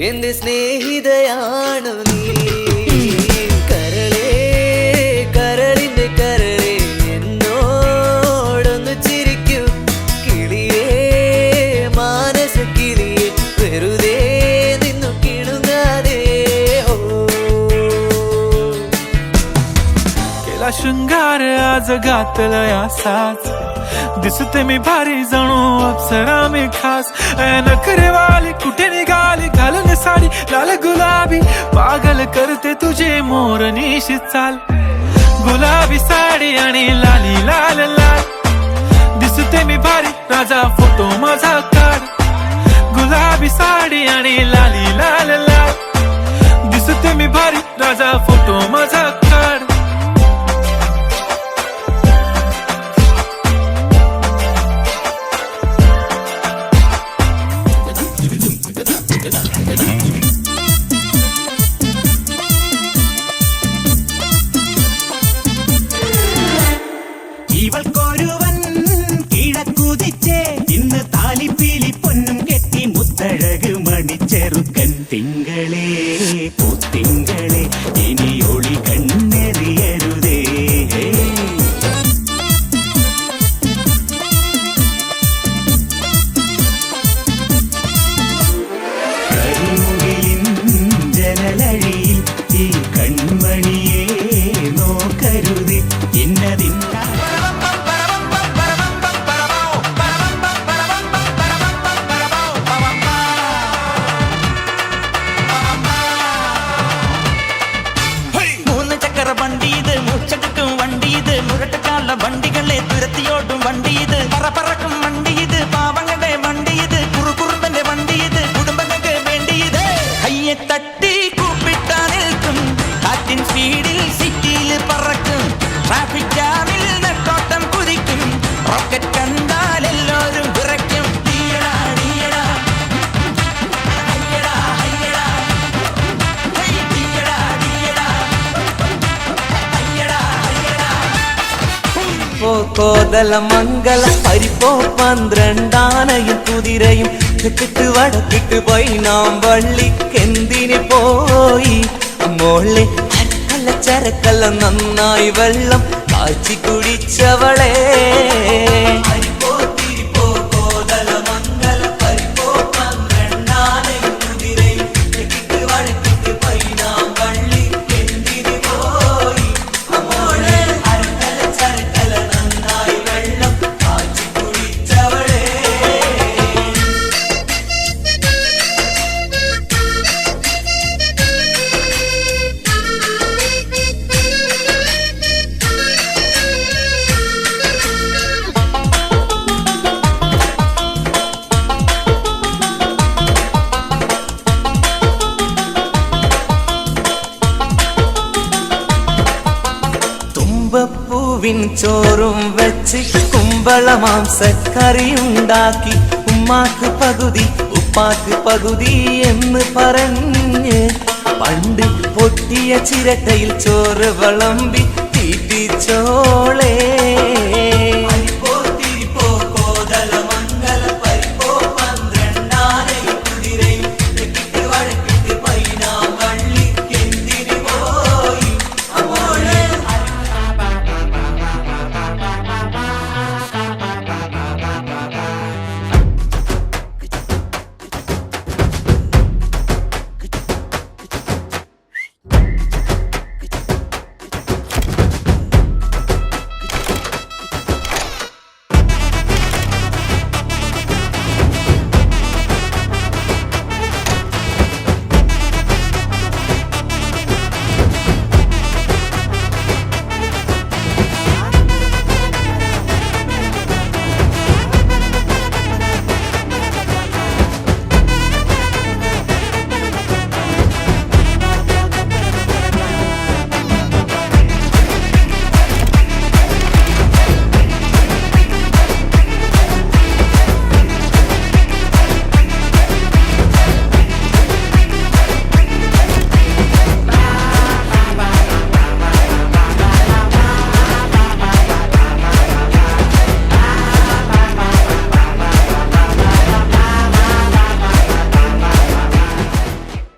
എന്റെ സ്നേഹിതയാണു നീ കരളേ കരളിന്റെ കരളേ എന്നോടൊന്നു ചിരിക്കൂ കിളിയേ മാനസ കിളിയേ വെറുതെ നിന്നു കിണുങ്ങാതെ केला शृंगार आज घातलया साच दिसते मी भारी जणू अप्सरा मी खास नखरे वाली कुठे निघाली घालून साडी लाल गुलाबी पागल करते तुझे मोरनीशी चाल गुलाबी साडी आणि लाली लाल लाल दिसते मी भारी राजा फोटो माझा काढ गुलाबी साडी आणि लाली लाल लाल दिसते मी भारी राजा फोटो माझा काढ ഇവൾക്കൊരുവൻ കിഴക്കുതിച്ചേ ഇന്ന് താലിപ്പീലി പൊന്നും കെട്ടി മുത്തഴക് മണിച്ചെറുക്കൻ തിങ്കളേ പൂത്തിങ്കളേ ഇനി ഒളി കണ്ണെറിയരുതേ കരിമുകിലിൻ ജനലഴിയിൽ ഈ കൺമണിയെ നോക്കരുതേ ഇന്നതിൻ വണ്ടികളെ തുരത്തിയോട്ടും വണ്ടി ഇത് പറക്കും വണ്ടി ഇത് പാവങ്ങളുടെ വണ്ടി ഇത് കുറുകുറുമ്പന്റെ വണ്ടി ഇത് കുടുംബങ്ങൾക്ക് വേണ്ടി ഇത് കയ്യെ തട്ടി കൂപ്പിട്ടാ നിൽക്കും കാറ്റിൻ സ്പീഡിൽ സിറ്റിയിൽ പറക്കും ട്രാഫിക് ജാമിൽ നെട്ടോട്ടം കുതിക്കും റോക്കറ്റ് കണ്ടാൽ എല്ലാവരും വിറയ്ക്കും കോതല മംഗള പരിപ്പോ 12 കുതിരയും തെക്കിട്ട് വടക്കിട്ട് പോയി നാം വള്ളിക്കെന്തിന് പോയി മോളെ അരക്കല്ല ചരക്കല്ല നന്നായി വെള്ളം കാച്ചി കുടിച്ചവളെ പൂവിൻ ചോറും വെച്ച് കുമ്പള മാംസക്കറിയുണ്ടാക്കി ഉമ്മാക്ക് പകുതി ഉപ്പാക്ക് പകുതി എന്ന് പറഞ്ഞ് പണ്ട് പൊട്ടിയ ചിരട്ടയിൽ ചോറ് വിളമ്പി തീറ്റിച്ചോളേ